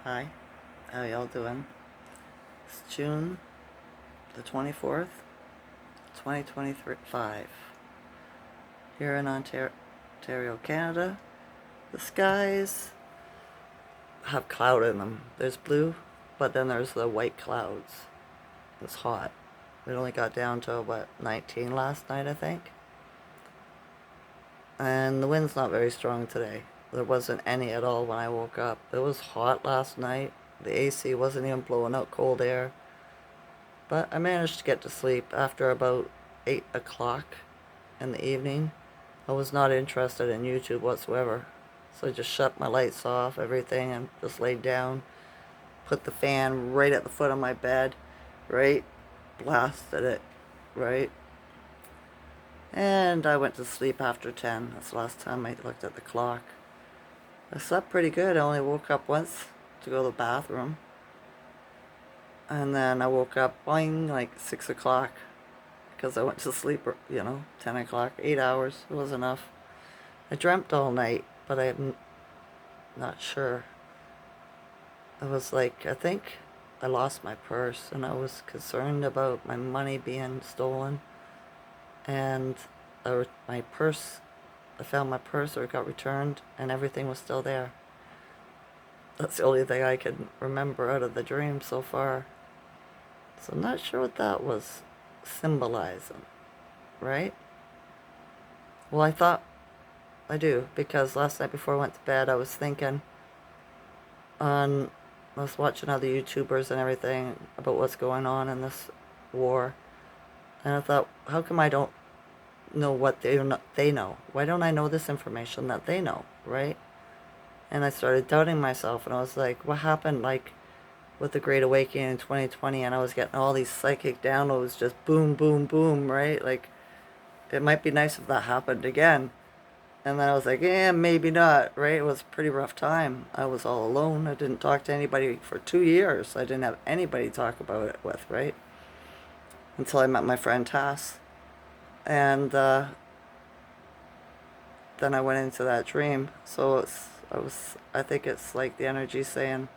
Hi, how y'all doing? It's June the 24th, 2025. Here in Ontario, Canada, the skies have cloud in them. There's blue, but then there's the white clouds. It's hot. It only got down to about 19 last night, I think. And the wind's not very strong today. There wasn't any at all when I woke up. It was hot last night. The AC wasn't even blowing out cold air. But I managed to get to sleep after about 8 o'clock in the evening. I was not interested in YouTube whatsoever. So I just shut my lights off, everything, and just laid down. Put the fan right at the foot of my bed, right? Blasted it, right? And I went to sleep after 10. That's the last time I looked at the clock. I slept pretty good. I only woke up once to go to the bathroom. And then I woke up, boing, like 6 o'clock. Because I went to sleep, 10 o'clock, 8 hours. It was enough. I dreamt all night, but I'm not sure. It was like, I think I lost my purse, and I was concerned about my money being stolen. And my purse, I found my purse, or it got returned, and everything was still there. That's the only thing I can remember out of the dream so far. So I'm not sure what that was symbolizing, right? Well, I do, because last night before I went to bed, I was thinking I was watching other YouTubers and everything about what's going on in this war. And I thought, how come I don't know what they know? Why don't I know this information that they know, right? And I started doubting myself, and I was like, what happened, like, with the Great Awakening in 2020, and I was getting all these psychic downloads, just boom, boom, boom, right? Like, it might be nice if that happened again. And then I was like, maybe not, right? It was a pretty rough time. I was all alone. I didn't talk to anybody for 2 years. I didn't have anybody to talk about it with, right? Until I met my friend Tass. And then I went into that dream. So I think it's like the energy saying,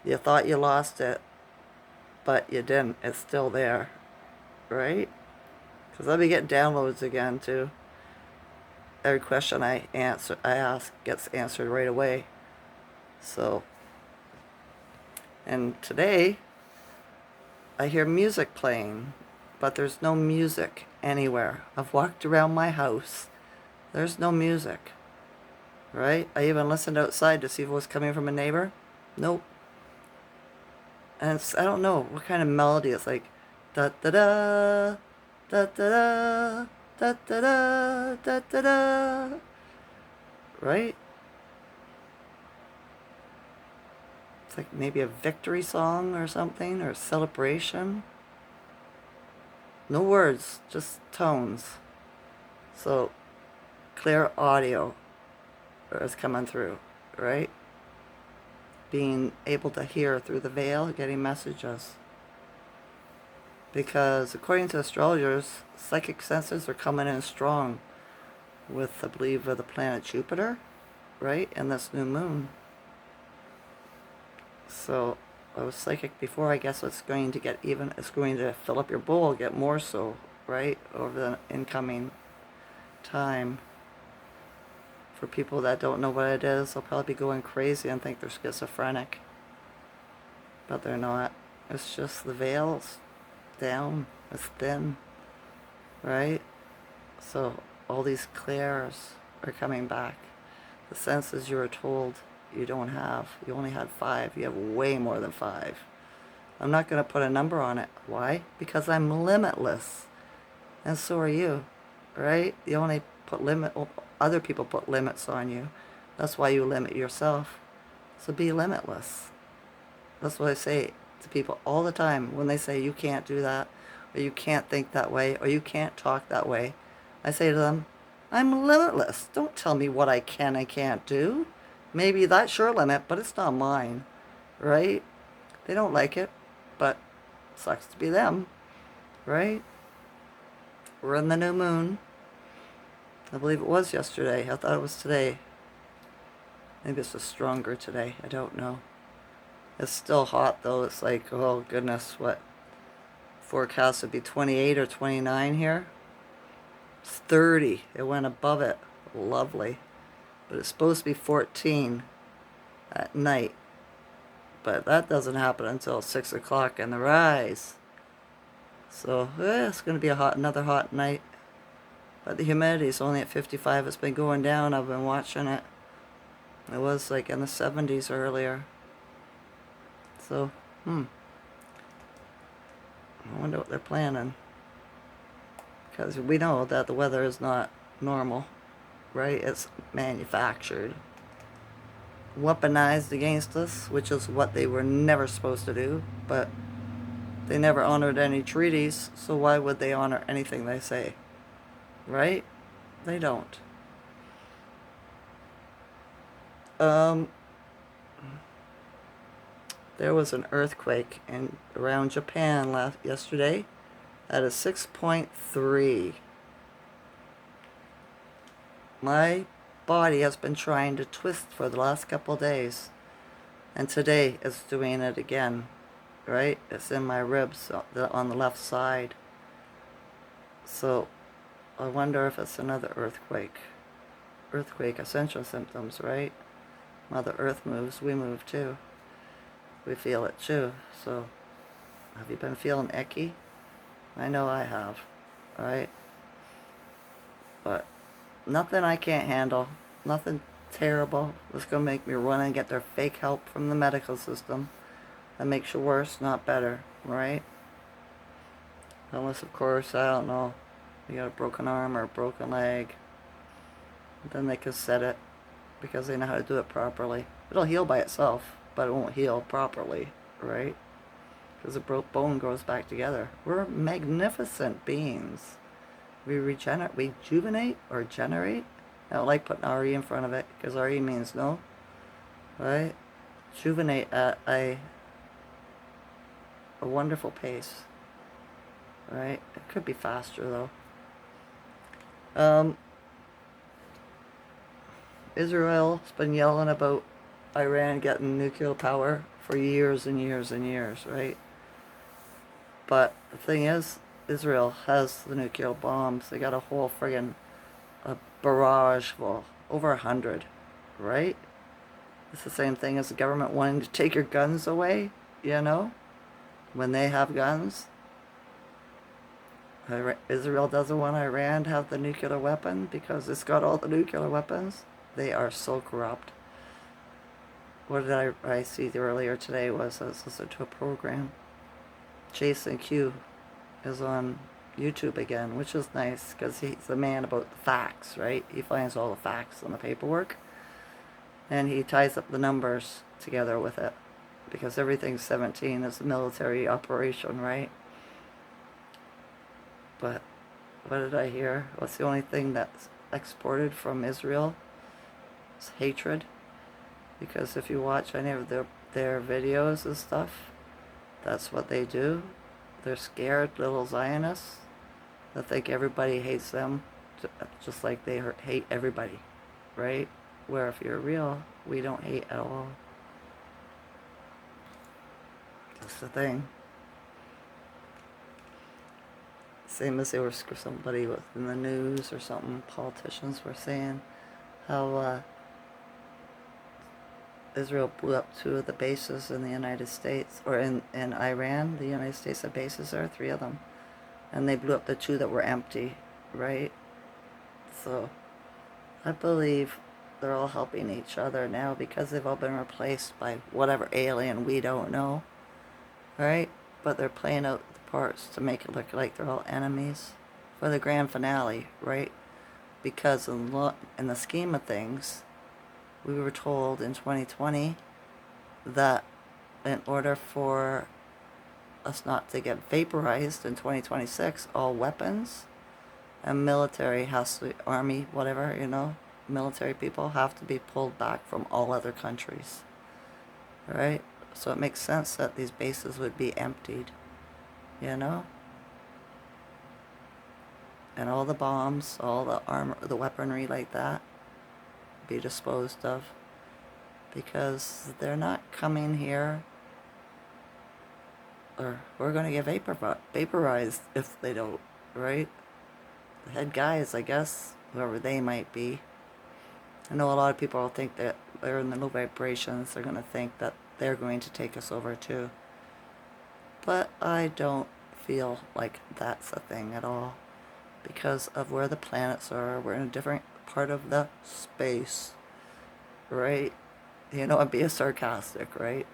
you thought you lost it, but you didn't. It's still there, right? Because I'll be getting downloads again, too. Every question I ask gets answered right away. So, and today I hear music playing, but there's no music anywhere. I've walked around my house. There's no music, right? I even listened outside to see if it was coming from a neighbor. Nope. And I don't know what kind of melody. It's like da da da da da da da da da da da, right? It's like maybe a victory song or something, or a celebration. No words, just tones. So clear audio is coming through, right? Being able to hear through the veil, getting messages. Because according to astrologers, psychic senses are coming in strong with, I believe, the planet Jupiter, right? And this new moon. So I was psychic before. I guess it's going to fill up your bowl, get more so, right? Over the incoming time. For people that don't know what it is, they'll probably be going crazy and think they're schizophrenic. But they're not. It's just the veil's down. It's thin, right? So all these clairs are coming back. The senses you were told you don't have. You only had 5. You have way more than 5. I'm not going to put a number on it. Why? Because I'm limitless. And so are you, right? You only other people put limits on you. That's why you limit yourself. So be limitless. That's what I say to people all the time when they say you can't do that, or you can't think that way, or you can't talk that way. I say to them, I'm limitless. Don't tell me what I can and can't do. Maybe that's your limit, but it's not mine, right? They don't like it, but it sucks to be them, right? We're in the new moon. I believe it was yesterday. I thought it was today. Maybe it's just stronger today. I don't know. It's still hot though. It's like, oh goodness, what? Forecast would be 28 or 29 here. It's 30. It went above it. Lovely. But it's supposed to be 14 at night. But that doesn't happen until 6 o'clock in the rise. So, it's going to be another hot night. But the humidity is only at 55. It's been going down. I've been watching it. It was like in the 70s earlier. So, I wonder what they're planning. Because we know that the weather is not normal, right? It's manufactured. Weaponized against us, which is what they were never supposed to do. But they never honored any treaties, so why would they honor anything they say? Right? They don't. There was an earthquake around Japan yesterday at a 6.3. My body has been trying to twist for the last couple days, and today it's doing it again, right? It's in my ribs on the left side. So I wonder if it's another earthquake. Earthquake, Ascension symptoms, right? Mother Earth moves, we move too. We feel it too. So, have you been feeling icky? I know I have, right? But nothing I can't handle. Nothing terrible that's going to make me run and get their fake help from the medical system. That makes you worse, not better, right? Unless, of course, I don't know, you got a broken arm or a broken leg. Then they can set it because they know how to do it properly. It'll heal by itself, but it won't heal properly, right? Because the broke bone grows back together. We're magnificent beings. We rejuvenate or generate. I don't like putting RE in front of it because RE means no, right? Rejuvenate at a wonderful pace, right? It could be faster though. Israel's been yelling about Iran getting nuclear power for years and years and years, right? But the thing is, Israel has the nuclear bombs. They got a whole friggin' barrage full, over 100, right? It's the same thing as the government wanting to take your guns away, you know? When they have guns. Israel doesn't want Iran to have the nuclear weapon because it's got all the nuclear weapons. They are so corrupt. What did I see earlier today was I was listening to a program. Jason Q is on YouTube again, which is nice because he's a man about the facts, right? He finds all the facts in the paperwork and he ties up the numbers together with it because everything 17 is a military operation, right? But what did I hear? What's the only thing that's exported from Israel? It's hatred. Because if you watch any of their videos and stuff, that's what they do. They're scared little Zionists that think everybody hates them, just like they hate everybody, right? Where if you're real, we don't hate at all. That's the thing. Same as they were somebody in the news or something, politicians were saying how Israel blew up 2 of the bases in the United States, or in Iran. The United States had bases there, 3 of them. And they blew up the 2 that were empty, right? So, I believe they're all helping each other now because they've all been replaced by whatever alien we don't know, right? But they're playing out the parts to make it look like they're all enemies for the grand finale, right? Because in the scheme of things, we were told in 2020 that in order for us not to get vaporized in 2026, all weapons and military army, whatever, military people have to be pulled back from all other countries, right? So it makes sense that these bases would be emptied, And all the bombs, all the armor, the weaponry like that, be disposed of because they're not coming here or we're going to get vaporized if they don't, right? The head guys, I guess, whoever they might be. I know a lot of people think that they're in the low vibrations. They're going to think that they're going to take us over too. But I don't feel like that's a thing at all because of where the planets are. We're in a different part of the space, right? You know, I'm being sarcastic, right?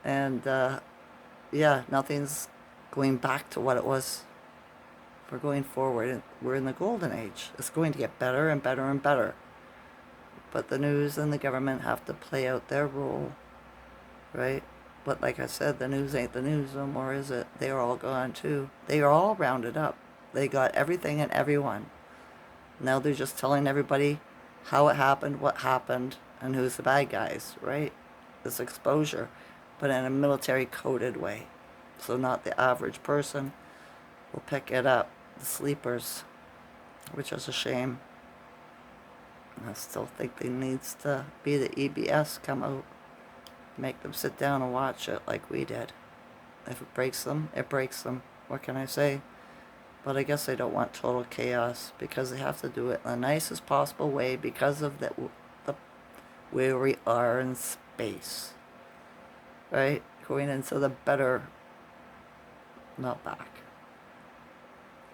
And yeah, nothing's going back to what it was. We're going forward. We're in the golden age. It's going to get better and better and better. But the news and the government have to play out their role, right? But like I said, the news ain't the news no more, is it? They're all gone too. They are all rounded up. They got everything and everyone. Now they're just telling everybody how it happened, what happened, and who's the bad guys, right? This exposure, but in a military coded way. So not the average person will pick it up. The sleepers, which is a shame. I still think there needs to be the EBS come out. Make them sit down and watch it like we did. If it breaks them, it breaks them. What can I say? But I guess they don't want total chaos because they have to do it in the nicest possible way because of the where we are in space. Right? Going into the better, not back.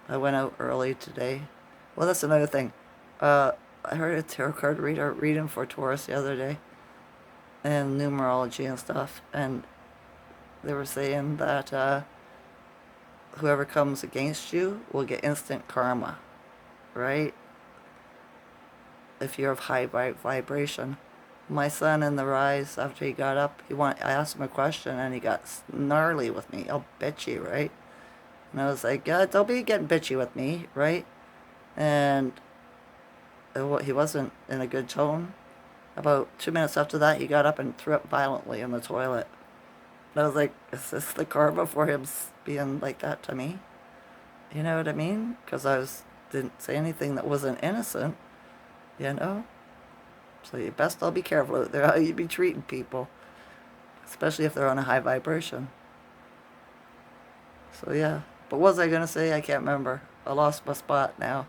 I went out early today. Well, that's another thing. I heard a tarot card reader reading for Taurus the other day and numerology and stuff, and they were saying that whoever comes against you will get instant karma, right? If you're of high vibration. My son in the rise, after he got up, I asked him a question and he got gnarly with me, all bitchy, right? And I was like, yeah, don't be getting bitchy with me, right? And he wasn't in a good tone. About 2 minutes after that, he got up and threw up violently in the toilet. And I was like, is this the karma for him being like that to me? You know what I mean? Because didn't say anything that wasn't innocent, you know? So you best all be careful out there how you be treating people, especially if they're on a high vibration. So yeah. But what was I going to say? I can't remember. I lost my spot now.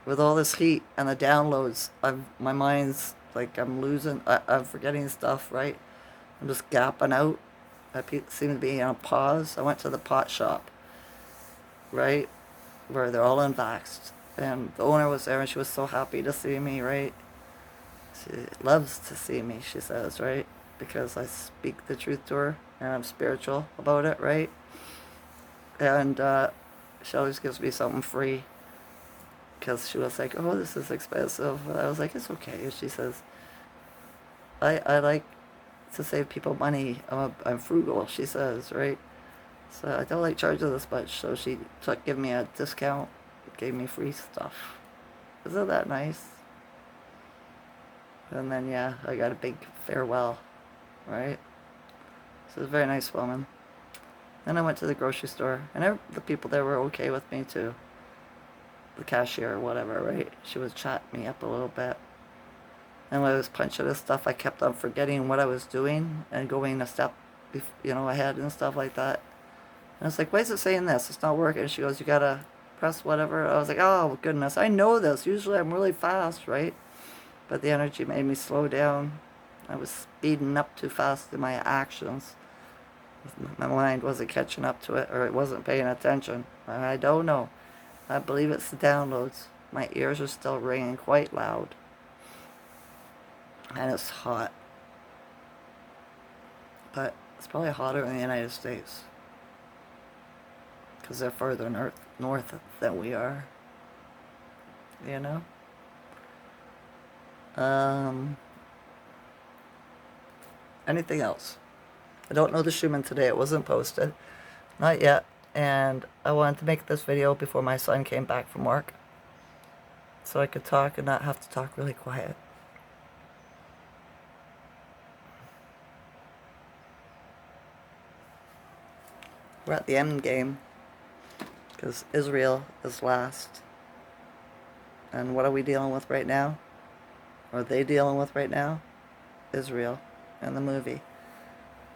With all this heat and the downloads, my mind's like I'm forgetting stuff, right? I'm just gapping out. I seem to be on pause. I went to the pot shop, right? Where they're all unvaxxed. And the owner was there and she was so happy to see me, right? She loves to see me, she says, right? Because I speak the truth to her and I'm spiritual about it, right? And she always gives me something free. Because she was like, oh, this is expensive. And I was like, it's okay. She says, I like to save people money. I'm frugal, she says, right? So I don't like charging this much. So she gave me a discount, gave me free stuff. Isn't that nice? And then, yeah, I got a big farewell, right? So it was a very nice woman. Then I went to the grocery store, and the people there were okay with me too. The cashier or whatever, right? She was chatting me up a little bit. And when I was punching this stuff, I kept on forgetting what I was doing and going a step, ahead and stuff like that. And I was like, why is it saying this? It's not working. And she goes, you gotta press whatever. I was like, oh, goodness, I know this. Usually I'm really fast, right? But the energy made me slow down. I was speeding up too fast in my actions. My mind wasn't catching up to it, or it wasn't paying attention. I don't know. I believe it's the downloads. My ears are still ringing quite loud. And it's hot. But it's probably hotter in the United States. Because they're further north than we are. You know? Anything else? I don't know the Schumann today. It wasn't posted. Not yet. And I wanted to make this video before my son came back from work. So I could talk and not have to talk really quiet. We're at the end game. Because Israel is last. And what are we dealing with right now? Or are they dealing with right now? Israel and the movie.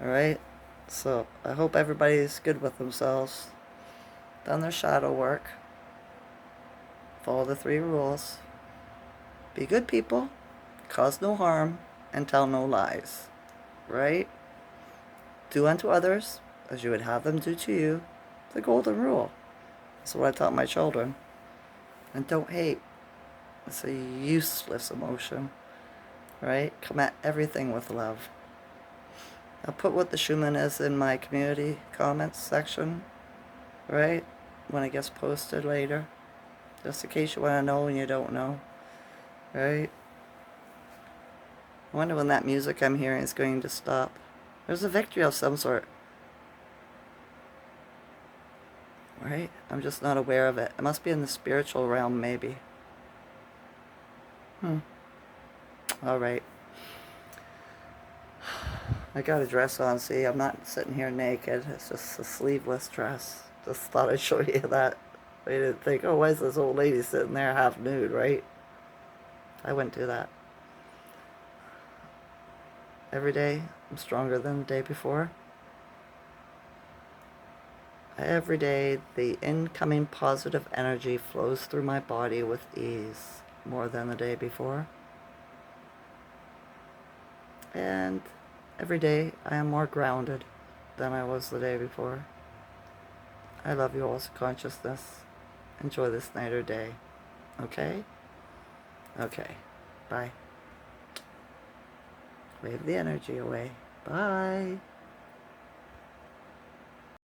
Alright? So I hope everybody's good with themselves, done their shadow work, follow the 3 rules, be good people, cause no harm, and tell no lies, right? Do unto others as you would have them do to you, the golden rule. That's what I taught my children. And don't hate. It's a useless emotion, right? Come at everything with love. I'll put what the Schumann is in my community comments section, right? When it gets posted later. Just in case you want to know and you don't know, right? I wonder when that music I'm hearing is going to stop. There's a victory of some sort, right? I'm just not aware of it. It must be in the spiritual realm, maybe. All right. I got a dress on. See, I'm not sitting here naked. It's just a sleeveless dress. Just thought I'd show you that. I didn't think, oh, why is this old lady sitting there half nude, right? I wouldn't do that. Every day, I'm stronger than the day before. Every day, the incoming positive energy flows through my body with ease, more than the day before. And every day, I am more grounded than I was the day before. I love you all, consciousness. Enjoy this night or day. Okay? Okay. Bye. Wave the energy away. Bye.